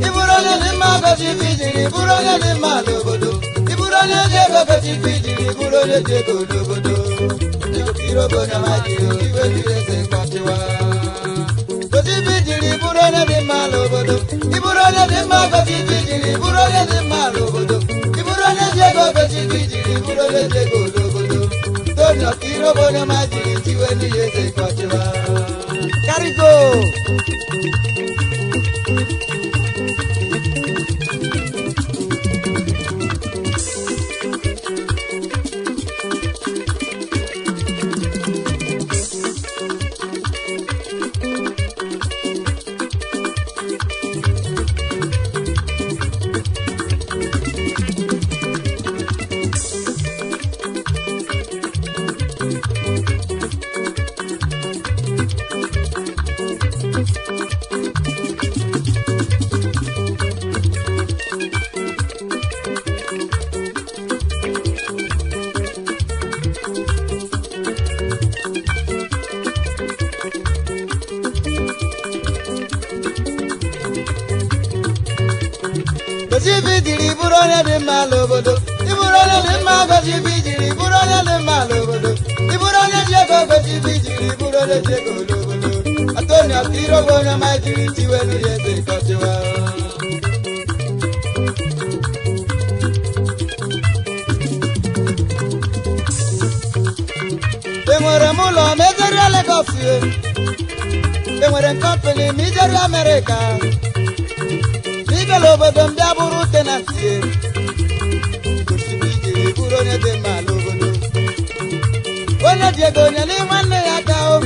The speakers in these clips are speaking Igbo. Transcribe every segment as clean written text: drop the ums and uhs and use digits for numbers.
Iburo ne gosi fijiri buru onye dị mma n'obodo iburu onye ji ego gosi fijiri buru onye ji ego n'obodo irobo na majiri iwe jiri eze kọchịwa gosi fijiri buru onye dị mma n'obodo iburu onye dị mma gosi fijiri buru onye dị mma n'obodo iburu onye ji ego gosi fijiri buru onye ji ego n'obodo Tony irobo na majiri iwe jiri eze kọchịwa Carigo Jibijiri buru onye dị mma n'obodo iburu onye dị mma gosi bijiri buru onye dị mma n'obodo iburu onye ji ego gosi bijiri buru onye ji ego n'obodo Atoni irobo onye ma jiri tiwe n'ihe eze kọchịwa enwere m ụlọ ma ejeri Lagos enwere kọmpani ma ijeri Amerịka Igelo obodo m bịa bụrụ tenanti Jibijiri buru onye dị mma n'obodo onye ji ego onye na nwanne ya aka o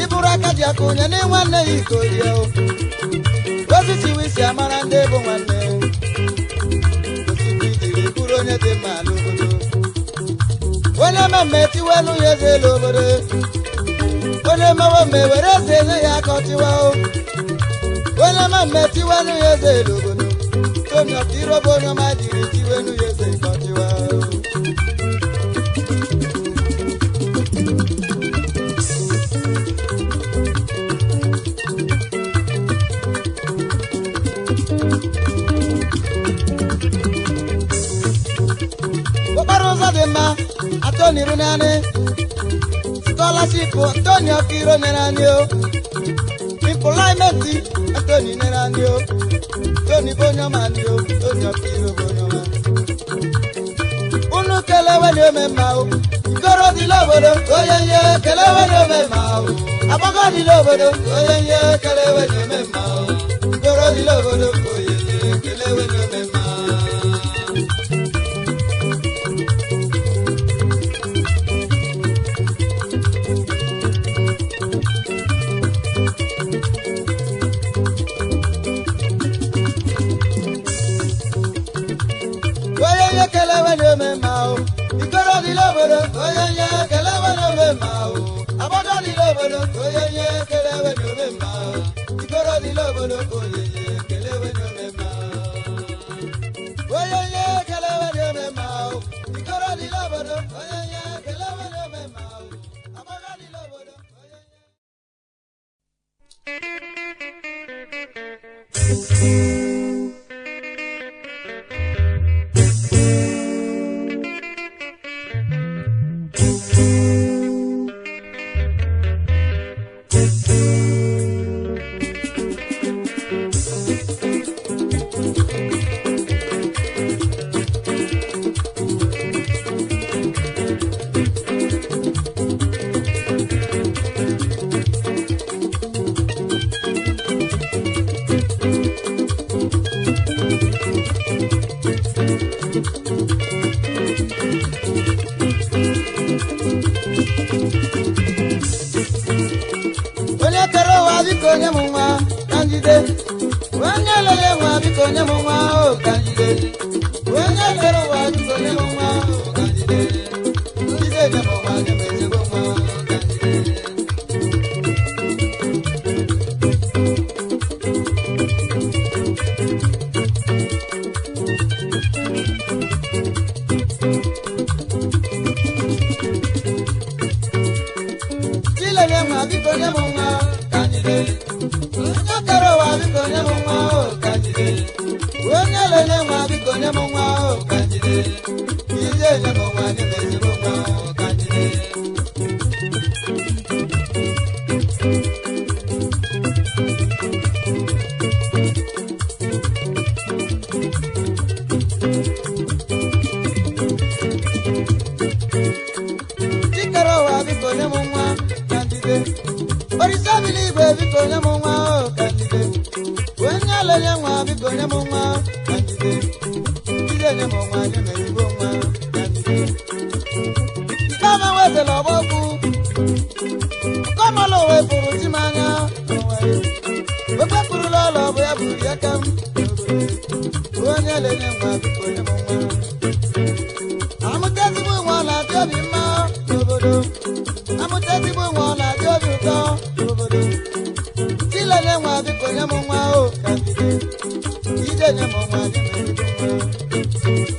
iburu aka ji aka onye na nwanne ya ikorie o osisi wisi amara ndị bụ nwanne Jibijiri buru onye dị mma n'obodo onye mmemme tiwelu ya eze n'obodo onye mmewe mme were eze nye ya aka ọchịwa o Wala mama tiwanu yeze logono Tony irobo no majiri tiwanu yeze kọchịwa Obaroza de ma Atoni runane Scholarship Tony Okiro nenanyo Employment Tony Neranio, Tony Bonamanio, Tony Piro Bonoma. Unu Kelewan Memao, Goro di Lobodo, Oye, Kelewan Memao, Abaga di Lobodo, Oye, Kelewan Memao, Goro di Lobodo, Oye, Kelewan Memao. nwa kandide ije nye m nwa nye mere igbo nwa kandide ikama wezela ọgbọgwụ kọmọlụ uwe fụrụ ji m anya ofe kpụrụla ọla ọ bụ ya bụrụ ya ka m onye lenye nwa biko nye m nwa amụta ezigbo nwa na-adị obi mma n'obodo amụta ezigbo nwa na-adị obi ụtọ n'obodo chilenye nwa biko nye m nwa o kandide ije nye m nwa nye m ezigbo nwa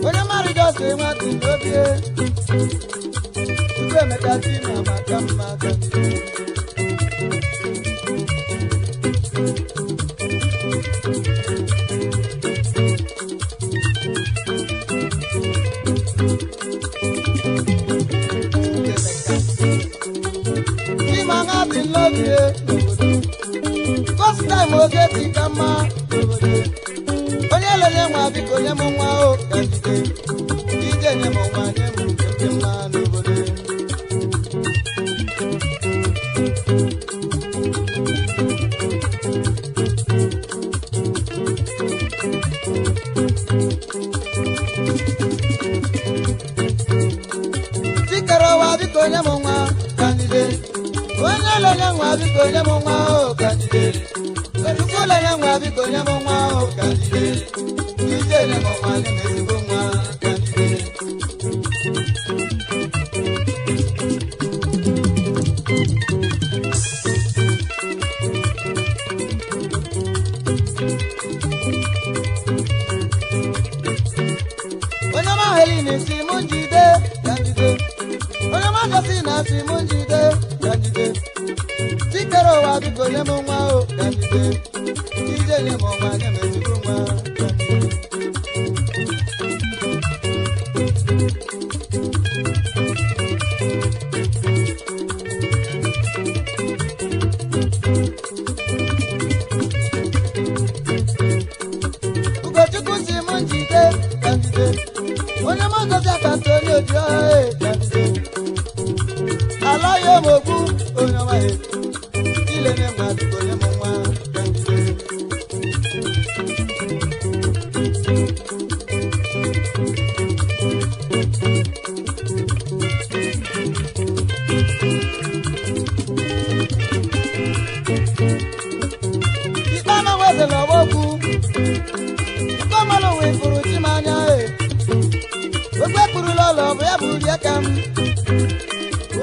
onye mmadụ jọsị nwatị n'obie tupu emekasị na maka mma ịma nha dị n'obie kọsịtaim oge dị ka mma onye lenye nwa biko nye m nwa o kandide ije nye m nwa nye m nke mma n'obodo chikere ụwa biko nye m nwa kandide onye lenye nwa biko nye m nwa o kandide chukwu lenye nwa biko nye m nwa o kandide ije nye m nwa nye m ezigbo nwa kandide onye ọma Helene si m njide kandide onye ọma Josi na si m njide kandide chikere ụwa biko nye m nwa o kandide ije nye m nwa nye m ezigbo nwa Ugochukwu si m njide kandide onye ọma Ngozi akantị onye oji ọha kandide ala ya omogbu onye ọma ilenye nwa biko nye m nwa kandide ikpana wezela ọgbọgwụ kọmọlụ uwe fụrụ chi m anya ofe kpụrụla ọla ọ bụ ya bụrụ ya ka m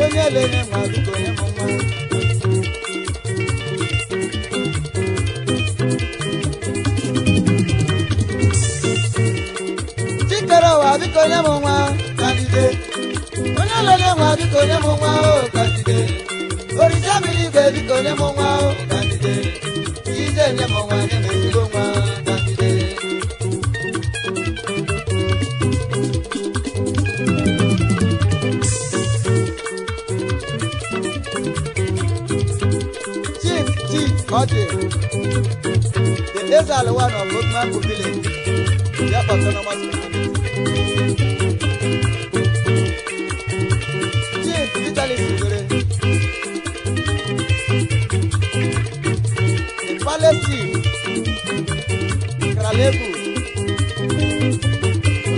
onye lenye nwa biko nye m nwa chikere ụwa biko nye m nwa kandide onye lenye nwa biko nye m nwa o kandide orisa mmiri igwe biko nye m nwa o kandide ije nye m nwa nye m ezigbo nwa kandide Chief T. Ode, the Ezal one of Oakman village, their autonomous community. Chief Vitaly Sigore, the Palace Chief, Kralebu,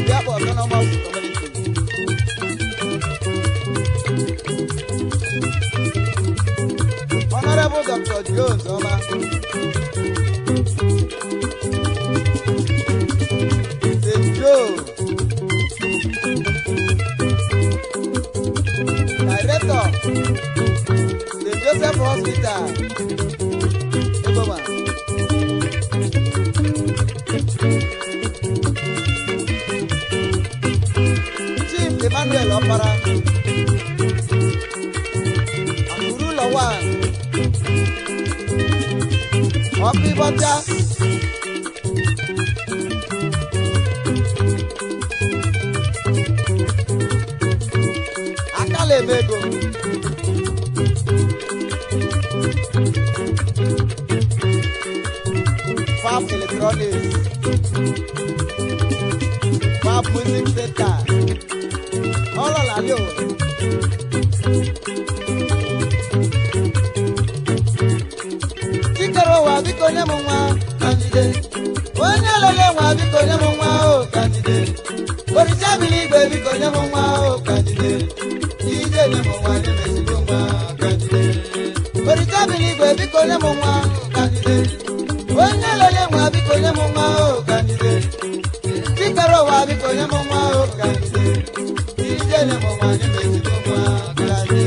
their autonomous community. Honorable Dr. Jones Oma, ọpara àkùrú lọ́wọ́ ọ̀pí bọ́jà. Akálẹ̀ mego. Fab Electronics. Fab Music Center. Ọlọ́lá lé o. Chikere wa biko nye mu nwa kanjide. Onye lele nwa biko nye mu nwa o kanjide. Orisa bili igwe biko nye mu nwa o kanjide. Ije nye mu nwa nye mesibu nwa kanjide. Orisa bili igwe biko nye mu nwa kanjide. Onye lele nwa biko nye mu nwa o kanjide. Chikere wa biko nye mu nwa o kanjide. Ije nye mu nwa nye mesibu nwa kanjide.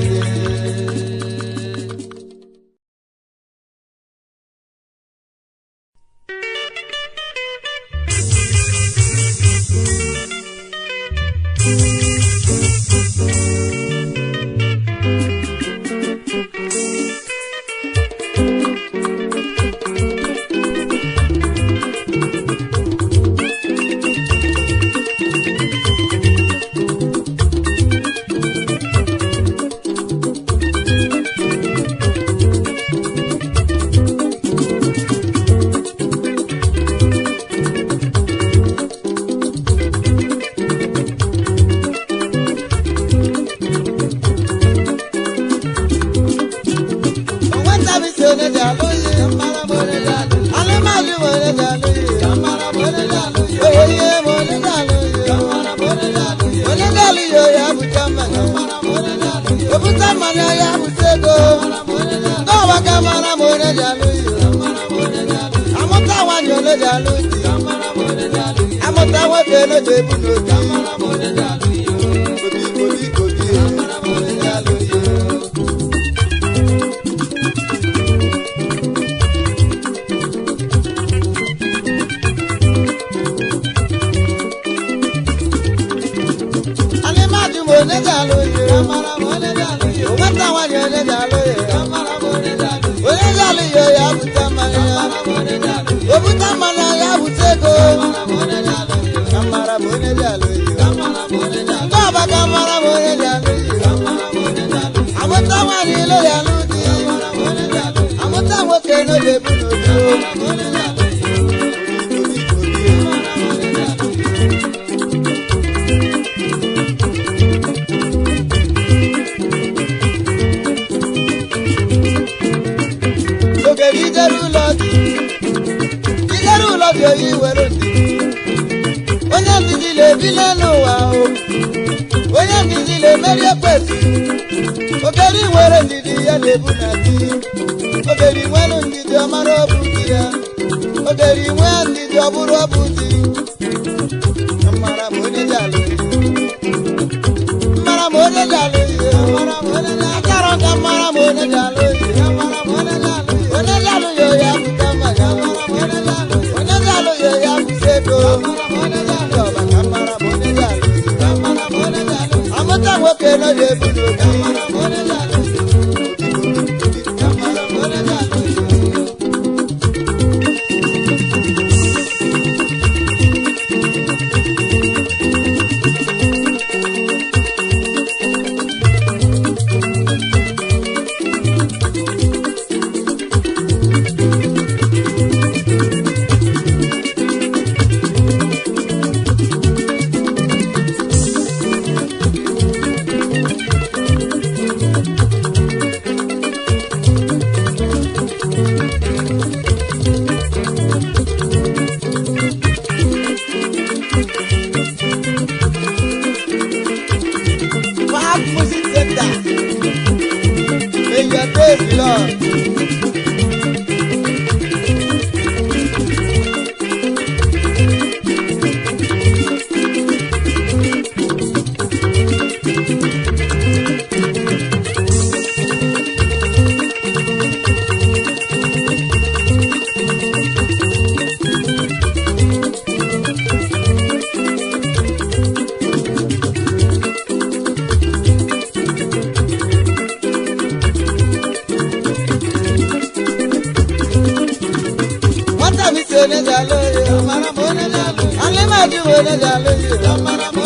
mi se ne jalo ye amara mo ne jalo ale ma ju wo ne jalo ye amara mo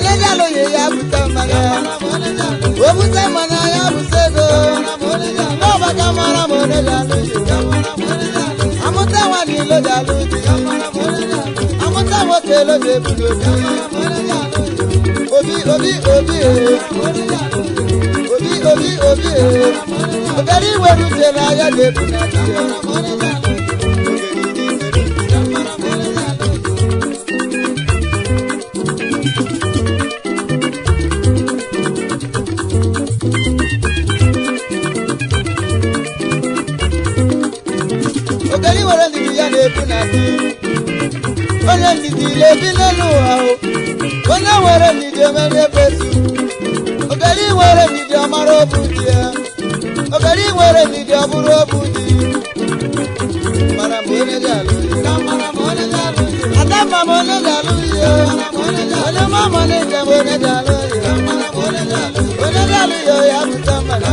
ne jalo ya buta mara amara mo ne jalo o buta mana ya busego amara mo ne jalo no ba kamara mo ne jalo ye amara mo ne jalo amuta wa ni lo jalo ye amara mo ne jalo amuta wo ke lo de bulo amara mo ne jalo obi obi ogari weru je na ya de bulo amara mo ne jalo ogari were ndi ya na ebu na ti onye ndidi le bi n'elu ụwa o onye were ndidi emere ebetu ogari were ndidi ọmara obu di ya ogari were ndidi ọbụrụ obu di mara ma onye ga-alụ adama ma onye ga-alụ ya onye ma ma onye ga-alụ onye ga-alụ ya ya pụta mmadụ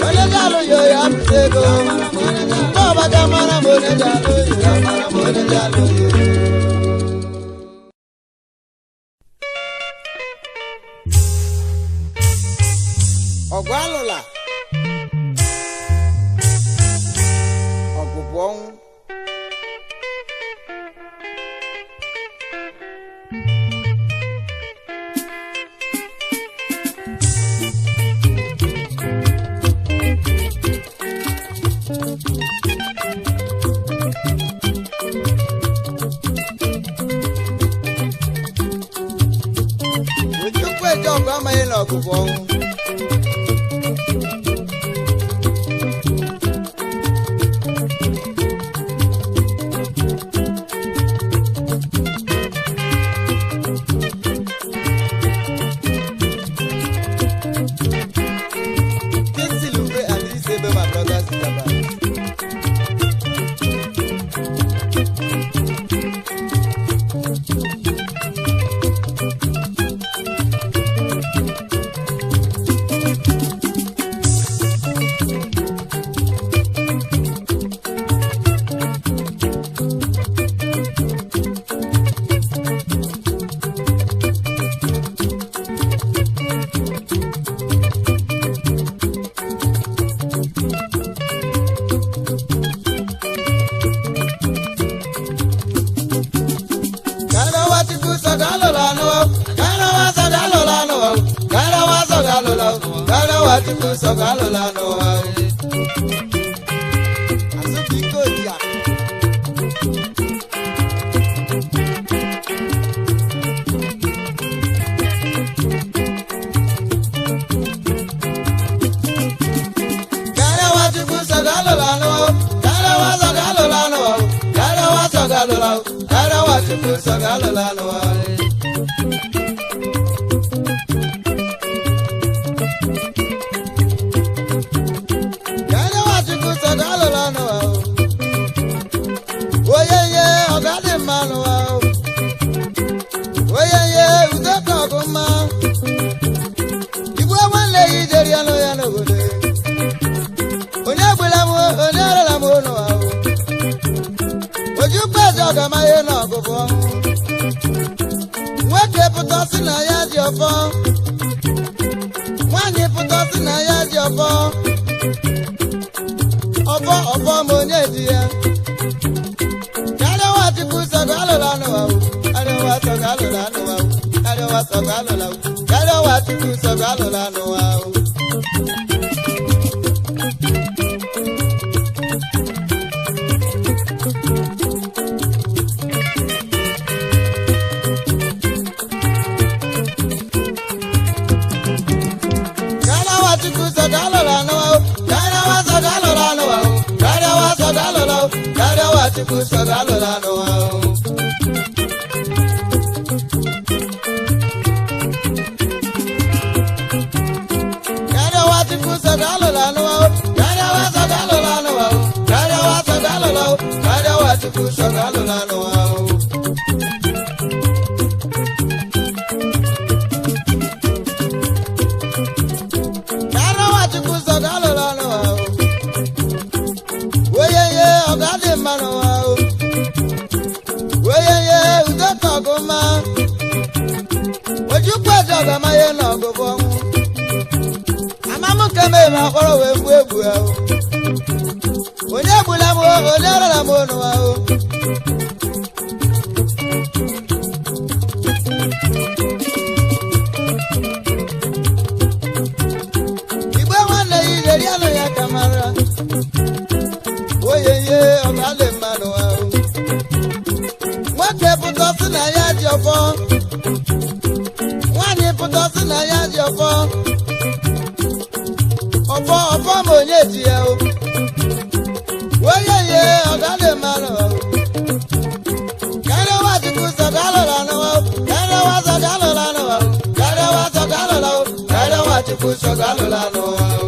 onye ga-alụ ya pụta ego Baba mara mo ne jalo ya mara mo ne jalo Ogwalola Ogubon Mama ye lo kubon Kesiluwe Adisebe my brothers Baba Sogalola no Asubiko dia Gara watu kusogalola no Gara wasogalola no Gara wasogalola Gara watu kusogalola no Nwake pụta si na ya dị ọfọ nwanyị pụta si na ya dị ọfọ ọfọ ma onye dị ya karịa Nwachukwu sọgalụla n'ụwa karịa sọgalụla n'ụwa karịa sọgalụla karịa Nwachukwu sọgalụla n'ụwa Chukwu sogalola n'ụwa Karịa Nwachukwu sogalola n'ụwa Karịa sogalola n'ụwa Karịa sogalola Karịa Nwachukwu sogalola n'ụwa Karịa Nwachukwu sogalola n'ụwa Oye ye ọ̀gá lè mmanụ wa o. Oyeye udo ka ọgụ mma. Ojú pẹ̀jọ ọ̀gá máa yẹ nà ọ̀gụ bọ̀ ọ̀hún. Àmàmú kẹ́mẹ́ ìmọ̀ àkọ́rọ̀ wẹ̀ fún egwu ya o. Onye egbula m o, onye rara m onu wa o. Igbe nwanne ya ijeri anụ ya ka mara. Oyeye ọ̀gá lè mmanụ wa o. Nwoke pụta sị na ya ji ọfọ. Nwaanyị pụta sị na ya ji ọfọ. Ọfọ ma onye ji ya o. Oyeye ọ̀gá lè mmanụ wa o. Kẹ́rẹ́ wá ti kú sọ̀gá lọ́la nù wa o. Kẹ́rẹ́ wá sọ̀gá lọ́la nù wa o. Kẹ́rẹ́ wá sọ̀gá lọ́la o. Kẹ́rẹ́ wá ti kú sọ̀gá lọ́la nù wa o.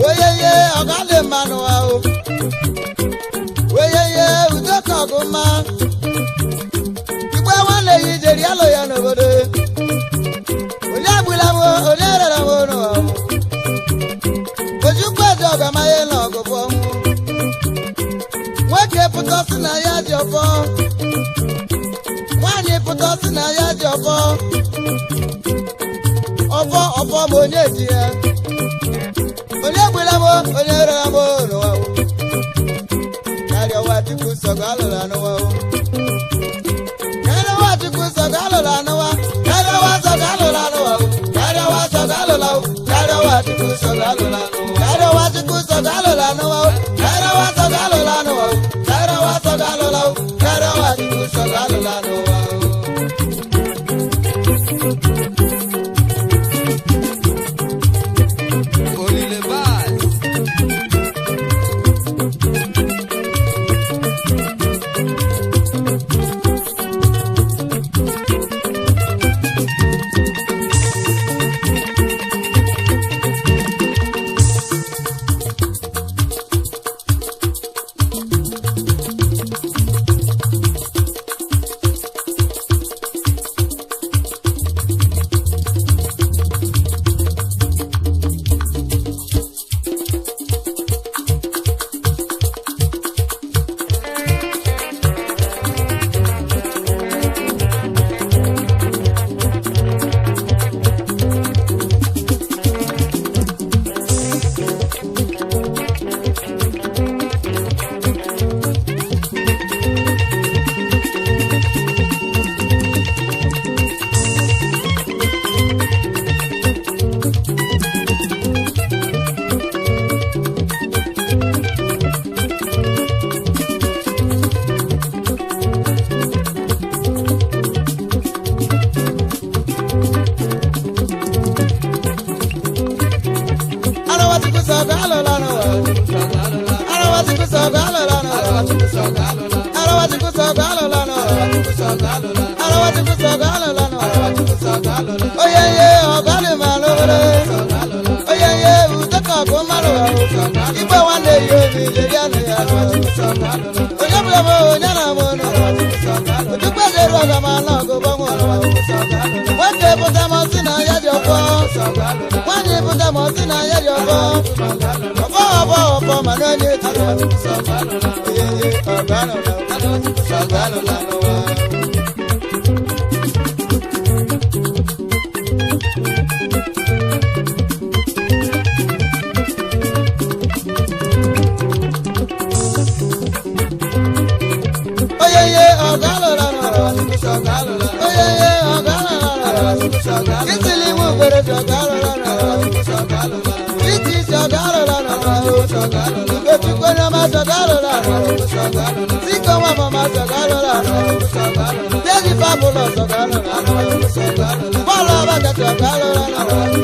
Oyeye ọ̀gá lè mmanụ wa o. Oyeye udo ka ọgụ mma. Igbe nwanne ya ijeri alụ ya n'obodo. Onye agbula m o, onye rere m onu wa o. Ojú pẹ̀jọ ọ̀gá máa yẹ nà ọ̀gụ bọ̀ ọ̀hún. Nwoke pụta sị na ya ji ọfọ. Nwaanyị pụta sị na ya ji ọfọ. Ọfọ ma onye ji ya. Onye gbula m o, onye rere m n'ụwa o. Karịa ụwa Chukwu sọga alụla n'ụwa o. Karịa ụwa Chukwu sọga alụla n'ụwa. Karịa ụwa sọga alụla n'ụwa o. Karịa ụwa sọga alụla o. Karịa ụwa Chukwu sọga alụla n'ụwa. Karịa ụwa Chukwu sọga alụla n'ụwa o. Karịa ụwa sọga alụla n'ụwa o. Karịa ụwa sọga alụla o. Karịa ụwa Chukwu sọga alụla n'ụwa o. Olile Baz. Oyeye ọ̀gá lè máa lóore. Oyeye udo ka ọgụ mmanụ wa o. Igbe nwanne ya obi ijeri anụ ya o. Onye bụla m onye na m onu. Ojú pẹ̀jọ eru ọ̀gá máa ná ọgụ bọ̀ nwụrụ wa o. Nwoke pụta m sị na ya ji ọfọ. Nwaanyị pụta m sị na ya ji ọfọ. Ọfọ mana onye tiri ya. Oyeye ọ̀gá lụla n'ụwa. Oyeye ọ̀gá lụla n'ụwa. Oyeye ọ̀gá lụla n'ụwa. Kitili mú gbèrè sọ̀gá lụla n'ụwa. Títí sọ̀gá lụla n'ụwa. Otukwe na ma sọ̀gá lụla n'ụwa. Siko nwa mama sọ̀gá lụla n'ụwa. Tẹ́lifà bùlọ̀ sọ̀gá lụla n'ụwa. Bọ́ọ̀lù ọba kẹsọ̀gá lụla n'ụwa.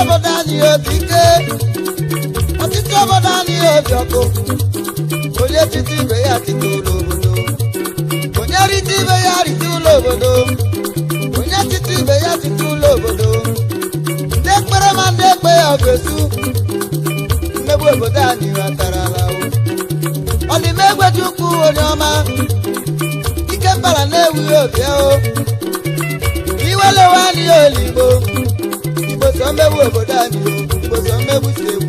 obodo anyị obi ike ọtụtụ obodo anyị obi ọkụ onye titi ibe ya tite ụlọ obodo onye rite ibe ya rite ụlọ obodo onye titi ibe ya tite ụlọ obodo ndị ekpere ma ndị ekpe ya ọ ga-esu mmegbu obodo anyị ghatarala ọ dị m egweji ukwu onye ọma ike mbara na-ewughị obi ahụ iwelewe anyị oligbo igbo so mmegbu obodo anyị igbo so mmegbu si egwu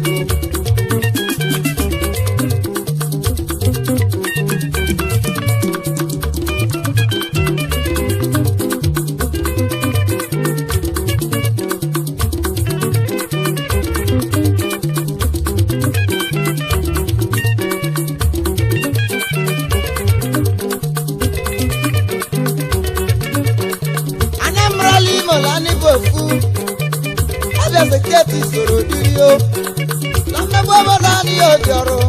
seketi soro diri o na mmegbu obodo anyị obi ọrụ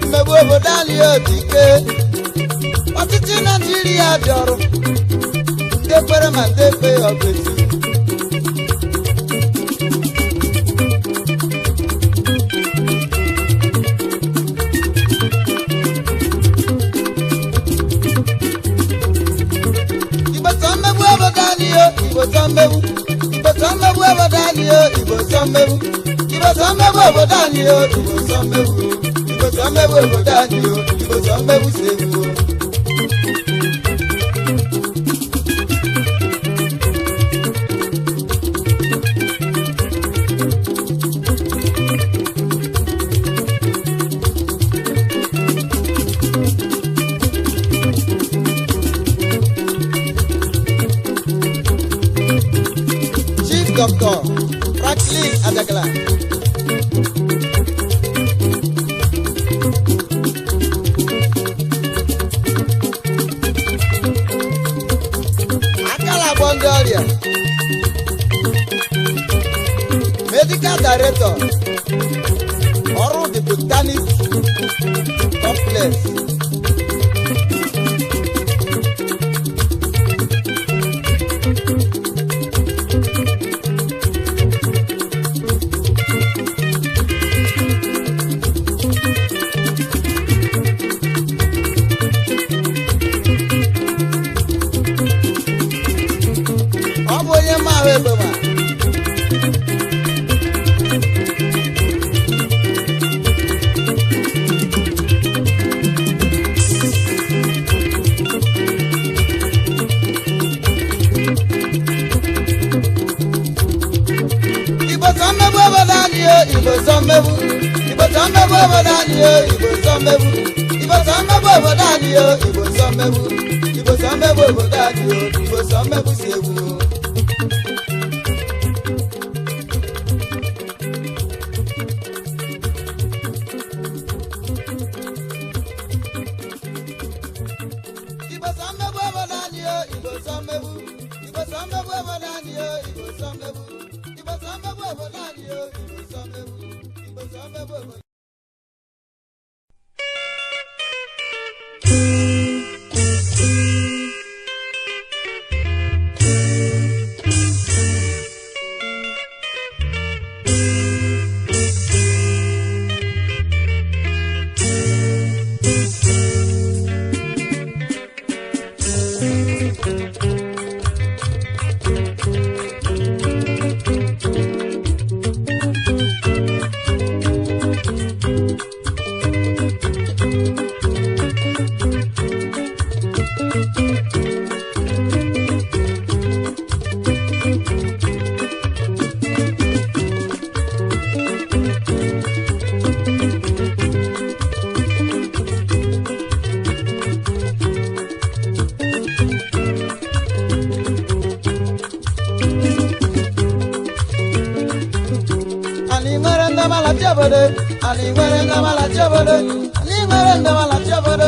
mmegbu obodo anyị obi ike ọchịchị Naijiria dị ọrụ ndị ekpere ma ndị ekpe ya ọ ga-esi Igbo sọ mmegbu obodo anyị Igbo sọ mmegbu Somebody obodo anyị Igbo sọ mmegbu Igbo sọ mmegbu obodo anyị Igbo sọ mmegbu Igbo sọ mmegbu obodo anyị Igbo sọ mmegbu si egwu Dr. Franklin Adagala Akala Bondoria Medical Director Ọrụ the Botanic Complex Igbo sọ mmegbu Igbo sọ mmegbu obodo anyị Igbo sọ mmegbu Igbo sọ mmegbu obodo anyị Igbo sọ mmegbu Igbo sọ mmegbu obodo anyị Igbo sọ mmegbu si egwu Igbo sọ mmegbu obodo anyị Igbo sọ mmegbu Igbo sọ mmegbu obodo anyị Igbo sọ mmegbu Igbo sọ mmegbu obodo anyị Igbo sọ mmegbu Igbo sọ mmegbu obodo Ali nwere ndamala chobodo Ali nwere ndamala chobodo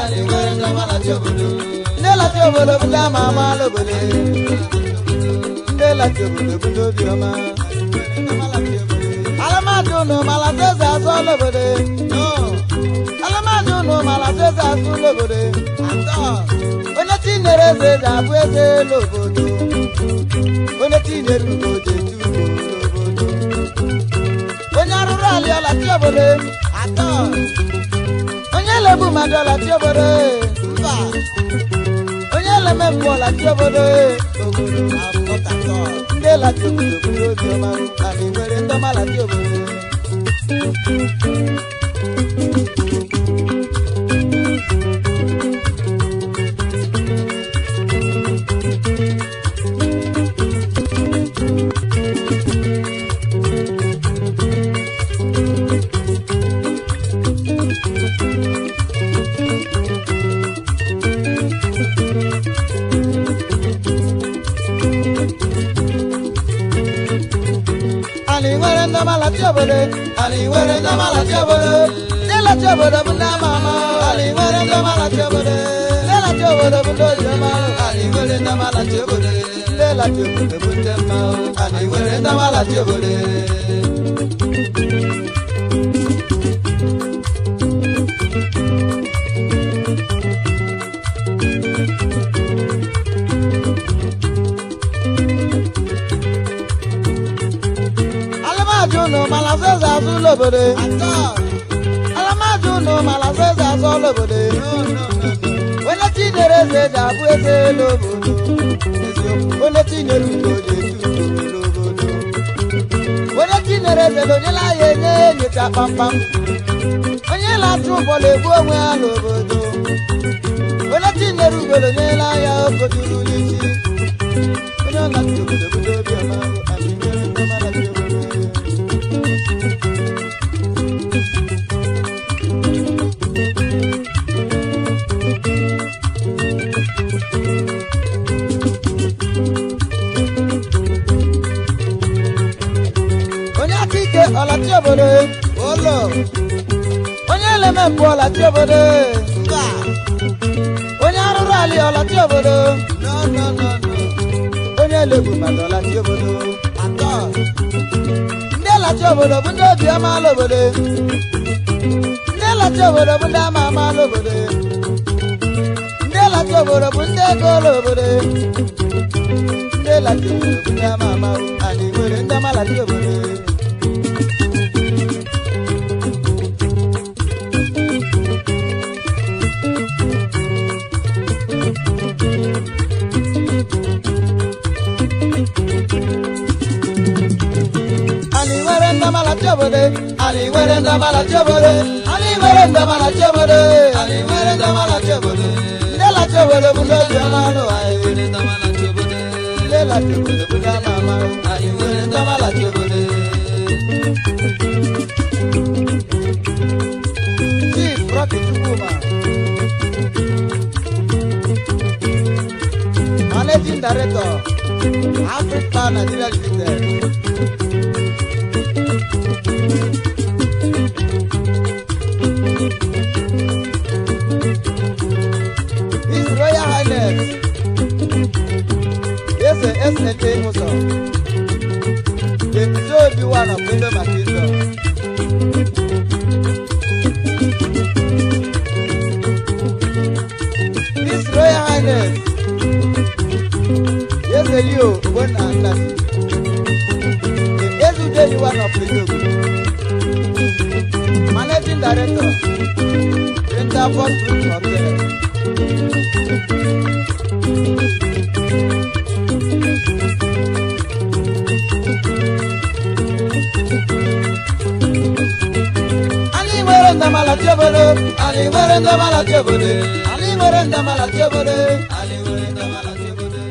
Ali nwere ndamala chobodo Ndela chobodo bula mama lobode Ndela chobodo budo bioma Alamadu no malateza so lobode No Alamadu no malateza so lobode Ato Onye tinereze jabu eze lobodo Onye tineru oje tubo lobodo obodo atọ onye lebu mmadụ lati obodo mba onye leme mmụọ lati obodo obodo atọ ndị lati obodo bụrụ obiọma anyị nwere ndọma lati obodo Ali were ndamala tiobode Nela tiobode bunda mama Ali were ndamala tiobode Nela tiobode bunda jama Ali were ndamala tiobode Nela tiobode bunda mama Ali were ndamala tiobode no malaseza azul obode alamaju no malaseza azul obode wele tinereze dabu eze lobodo wele tinerugo je tudo lobodo wele tinereze lonyela yenye nyeta pampam onye la trubo lebu onwe ya lobodo wele tinerugo lonyela ya okoduru lisi onye na tudo bodo biama amine mama na Olati obodo olo onye leme mpu olati obodo nga onye arụrụ ali olati obodo no onye lebu mmadụ olati obodo atọ ndị olati obodo bụ ndị obi amaala obodo ndị olati obodo bụ ndị ama amaala obodo ndị olati obodo bụ ndị ego ụlọ obodo ndị olati obodo bụ ndị ama ama anyị nwere ndị amalati obodo Ali were ndamala tiobode Ali were ndamala tiobode Ali were ndamala tiobode Nela tiobode bundo jamalo Ali were ndamala tiobode Nela tiobode bundo mama Ali were ndamala tiobode Chief Rocky Chukuma Managing Director Africa Nigeria Limited SNK Musa, the third one of Window Matilda. His Royal Highness, yes, the Leo, one and that. The everyday one of Window. Managing Director, Interport Group Hotel. Ndamala tiobode Ali were ndamala tiobode Ali were ndamala tiobode Ali were ndamala tiobode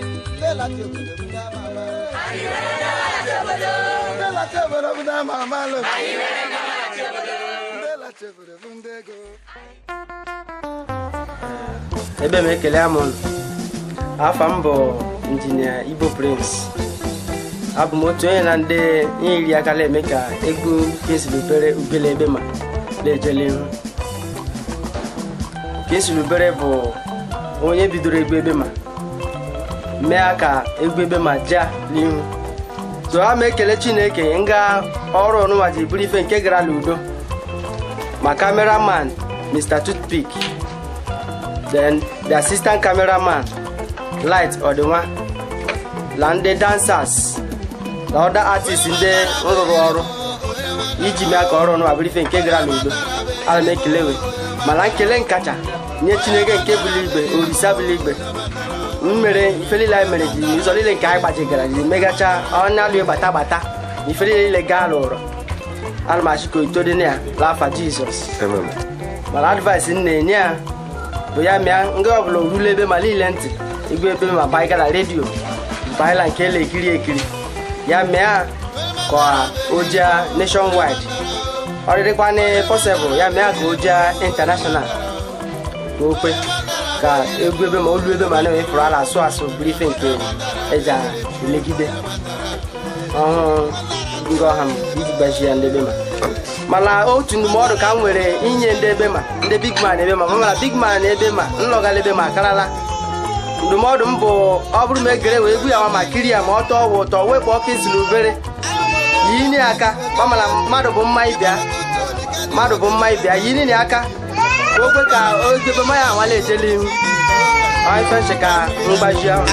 Lela tiobode ndamala Ali were ndamala tiobode Lela tiobode ndamala Ali were ndamala tiobode Lela tiobode ndego Ebe me kele amon afa mbo engineer Igbo Prince abụ m otu onye na ndị iri akala eme ka egwu kesilubere ubele ebe ma lejele kesilubere bụ onye bidoro egwu ebe ma mee ka egwu ebe ma ja n'ihu so ha ma ekele Chineke nga ọrụ ọnụnwa ji bụrụ ife nke gara n'udo ma cameraman Mr. Toothpick, then the assistant cameraman Light Odinwa, and the dancers, the other artists in the ọrụ iji mee ka ọrụ ọnụ abụrụ ife nke gara n'udo. Ana m ekele we mana nkele nkacha nye Chineke nke bụrụ igbe orisa bụrụ igbe mmere ife niile anyị mere ji ụzọ niile nke anyị gbajigara ji megacha ọnya alụ gbata ife niile gaa n'ụrọ. Ana m achị ka oto dị na ya n'afa Jizọs. Mana advice m na-enye ya bụ ya mịa ndị ọbụla orule ebe ma niile ntị igwe ebe ma baịga na redio baịla nke ele ekiri ya mịa ka o jee nationwide ọ dịrịkwana possible ya mịa ka o jee international ka o kwe ka egwu ebe ma olu ebe ma na-ewefuru ala asụ bụrụ ife nke eji elegide ọhụrụ ndị ọha m iji gbaji ya ndị ebe mana otu ndụmọdụ ka m nwere inye ndị ebe ma ndị big man ebe ma mana big man ebe ma nlọgala ebe ma akarala ndụmọdụ m bụ ọ bụrụ ma egere wee egwu ya nwa ma kiri ya ma ọ tọọ bụ ụtọ wepụ ọkụ izuru obere yinye aka gbamala mmadụ bụ mma ịbịa yinye aka ka o kwe ka ogebe ma ya anwale ejele ihu ife nche ka mgbaji ahụ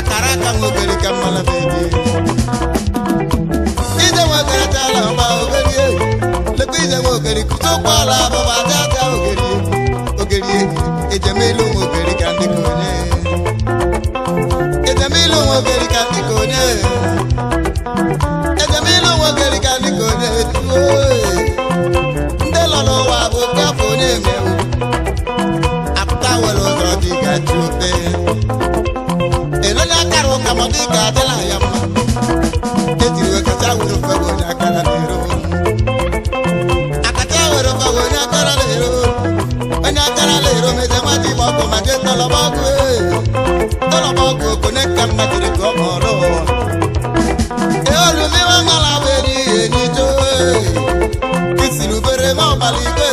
Isirubere ma ọbala igwe